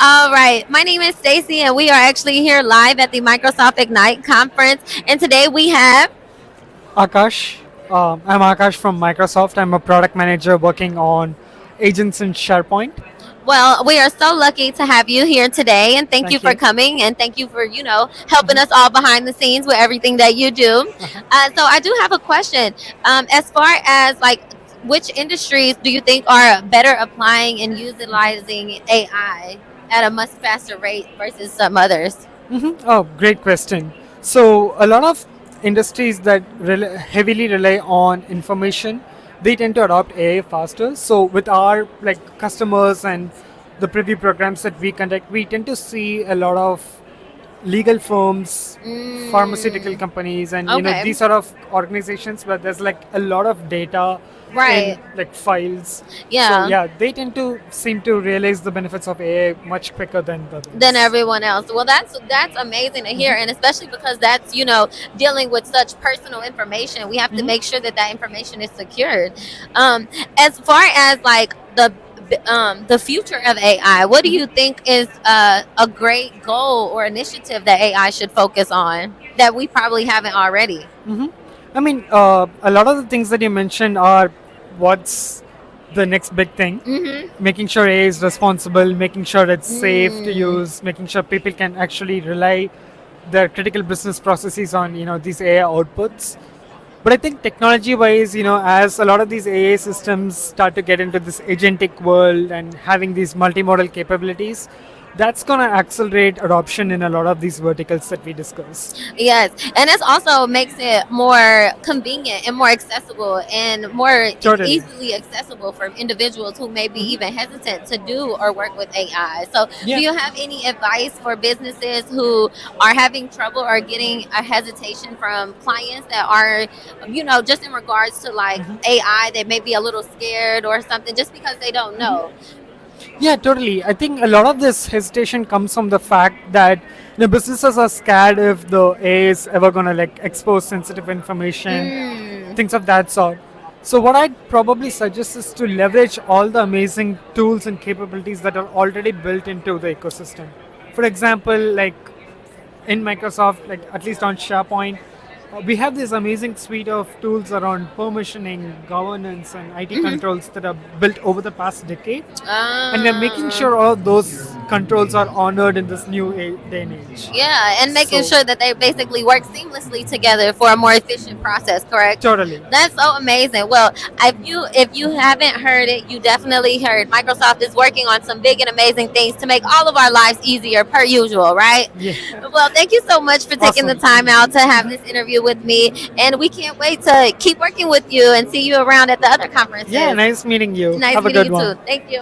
All right. My name is Stacy, and we are actually here live at the Microsoft Ignite conference. And today we have, Akash. I'm Akash from Microsoft. I'm a product manager working on agents in SharePoint. well, we are so lucky to have you here today. And thank you Thank for you. coming. And thank you for, helping us all behind the scenes with everything that you do. So I do have a question. As far as like, which industries do you think are better applying and utilizing AI at a much faster rate versus some others? Oh, great question. So, a lot of industries that heavily rely on information, they tend to adopt AI faster. So, with our customers and the preview programs that we conduct, we tend to see a lot of legal firms, pharmaceutical Mm, companies, and okay. these sort of organizations where there's like a lot of data in Right. like files. So Yeah. yeah, they tend to seem to realize the benefits of AI much quicker than the Than others. everyone else. Well, that's amazing to hear, and especially because that's dealing with such personal information. We have to Hmm. make sure that that information is secured. Um, as far as like the future of AI, what do you think is a great goal or initiative that AI should focus on that we probably haven't already? I mean, a lot of the things that you mentioned are what's the next big thing. Mm-hmm. Making sure AI is responsible, making sure it's safe to Mm. use, making sure people can actually rely their critical business processes on these AI outputs. But I think technology wise, as a lot of these AI systems start to get into this agentic world and having these multimodal capabilities, that's going to accelerate adoption in a lot of these verticals that we discussed. Yes, and this also makes it more convenient and more accessible and more Totally. easily accessible for individuals who may be Hmm. even hesitant to do or work with AI. So, do Yeah. you have any advice for businesses who are having trouble or getting a hesitation from clients that are, just in regards to like AI, they may be a little scared or something just because they don't know? Yeah, totally. I think a lot of this hesitation comes from the fact that businesses are scared if the AI is ever gonna like expose sensitive information, Mm, things of that sort. So what I'd probably suggest is to leverage all the amazing tools and capabilities that are already built into the ecosystem. For example, like in Microsoft, like at least on SharePoint, we have this amazing suite of tools around permissioning, governance, and IT hmm. controls that are built over the past decade, and we're making Uh, sure all those controls are honored in this new day and age. Yeah, and making So sure that they basically work seamlessly together for a more efficient process, correct? totally. That's so amazing. Well, if you haven't heard it, you definitely heard. Microsoft is working on some big and amazing things to make all of our lives easier per usual, right? Yeah. Well, thank you so much for taking the Awesome. time out to have this interview with me, and we can't wait to keep working with you and see you around at the other Yeah, conferences. nice meeting you. Nice Have a meeting good you one. too. Thank you.